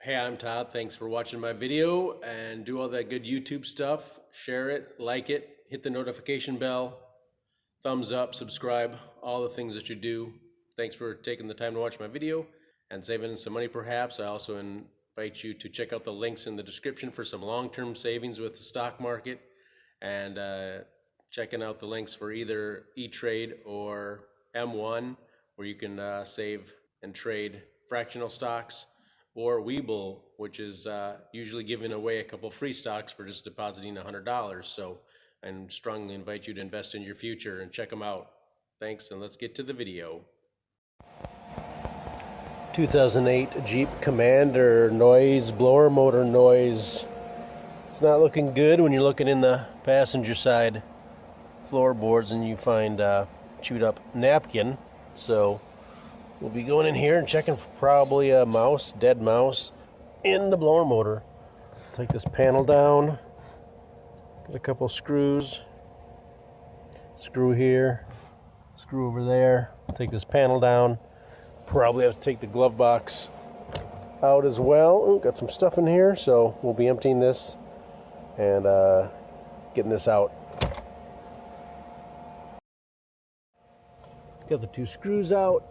Hey, I'm Todd. Thanks for watching my video and do all that good YouTube stuff. Share it, like it, hit the notification bell, thumbs up, subscribe, all the things that you do. Thanks for taking the time to watch my video and saving some money perhaps. I also invite you to check out the links in the description for some long-term savings with the stock market and checking out the links for either E-Trade or M1 where you can save and trade fractional stocks, or Webull, which is usually giving away a couple free stocks for just depositing $100. So I strongly invite you to invest in your future and check them out. Thanks, and let's get to the video. 2008 Jeep Commander noise, blower motor noise. It's not looking good when you're looking in the passenger side floorboards and you find chewed up napkin. So we'll be going in here and checking for probably a mouse, dead mouse, in the blower motor. Take this panel down, get a couple screws, screw here, screw over there, take this panel down. Probably have to take the glove box out as well. Ooh, got some stuff in here, so we'll be emptying this and getting this out. Got the two screws out.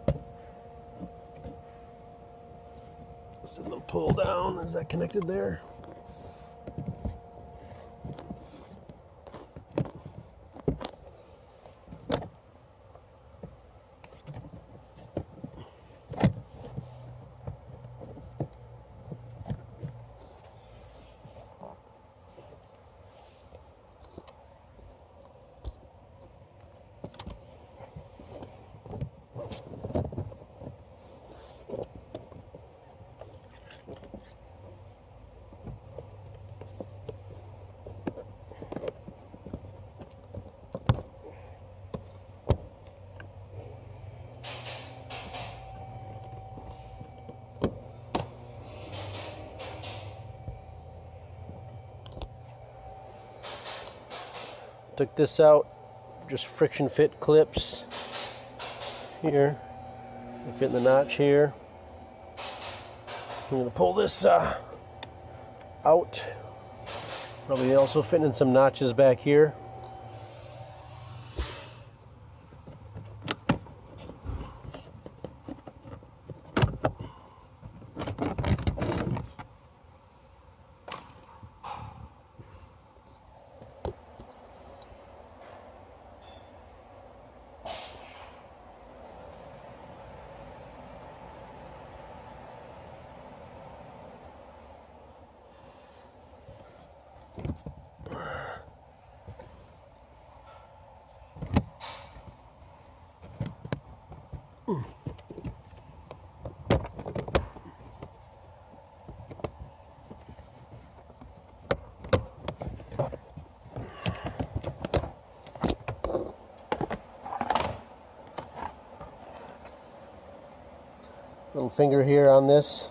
Just a little pull down. Is that connected there? Took this out, just friction fit clips here. They fit in the notch here. I'm gonna pull this out. Probably also fitting in some notches back here. Little finger here on this.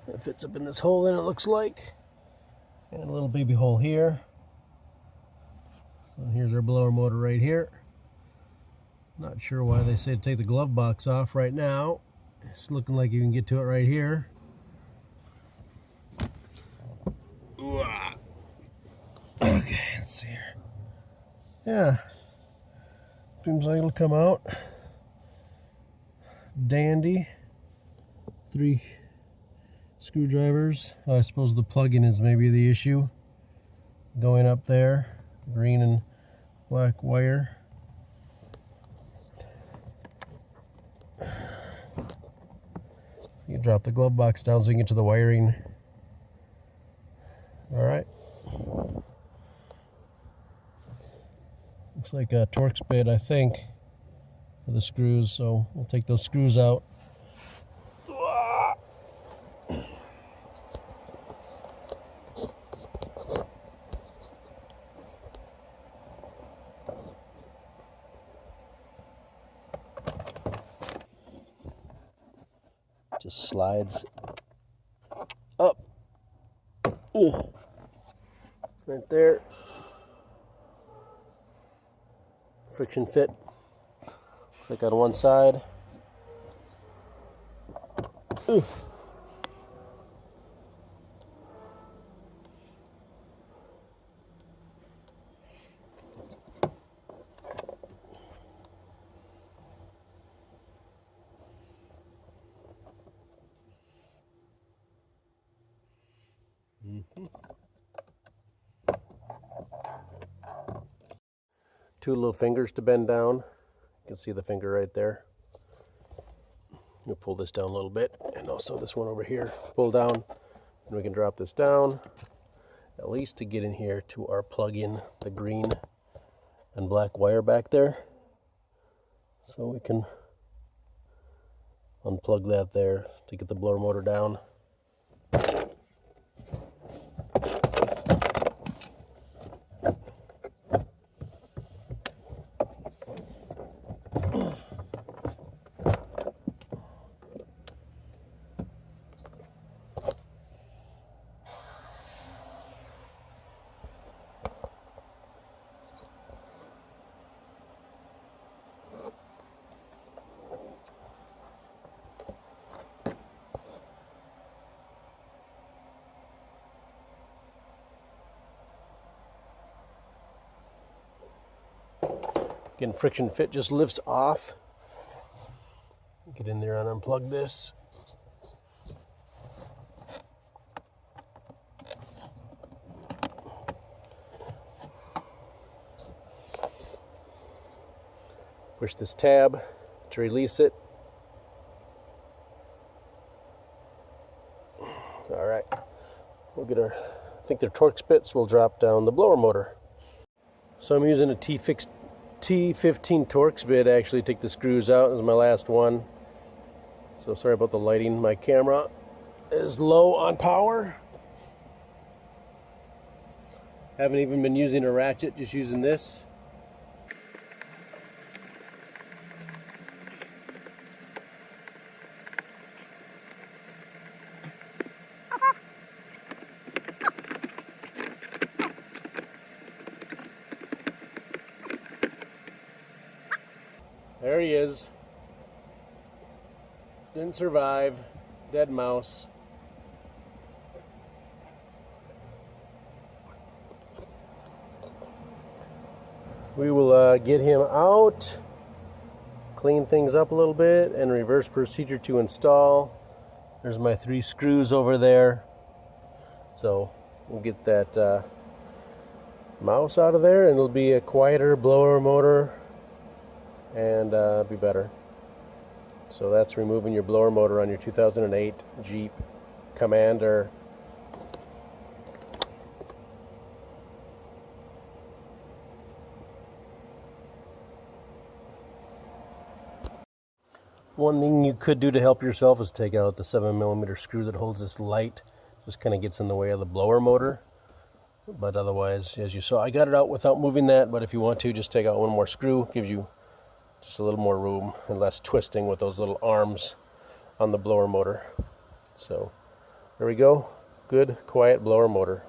It fits up in this hole then, it looks like. And a little baby hole here. So here's our blower motor right here. Not sure why they say to take the glove box off right now. It's looking like you can get to it right here. Okay, let's see here. Yeah, seems like it'll come out. Dandy. 3 screwdrivers. I suppose the plug-in is maybe the issue. Going up there. Green and black wire. You drop the glove box down so you can get to the wiring. Alright. Looks like a Torx bit, I think, for the screws, so we'll take those screws out. Just slides up Right there. Friction fit. Looks like on one side. Oof. Two little fingers to bend down. You can see the finger right there. We'll pull this down a little bit, and also this one over here. Pull down, and we can drop this down, at least to get in here to our plug-in, the green and black wire back there. So we can unplug that there to get the blower motor down. Again, friction fit just lifts off. Get in there and unplug this. Push this tab to release it. All right, we'll get our, I think they're Torx bits. We'll drop down the blower motor. So I'm using a T15 Torx bit. Actually, take the screws out. This is my last one. So sorry about the lighting. My camera is low on power. Haven't even been using a ratchet, just using this. There he is. Didn't survive. Dead mouse. We will get him out, clean things up a little bit, and reverse procedure to install. There's my 3 screws over there. So we'll get that mouse out of there, and it'll be a quieter blower motor and be better. So that's removing your blower motor on your 2008 Jeep Commander. One thing you could do to help yourself is take out the 7mm screw that holds this light. Just kind of gets in the way of the blower motor. But otherwise, as you saw, I got it out without moving that. But if you want to, just take out one more screw. Gives you just a little more room and less twisting with those little arms on the blower motor. So there we go. Good, quiet blower motor.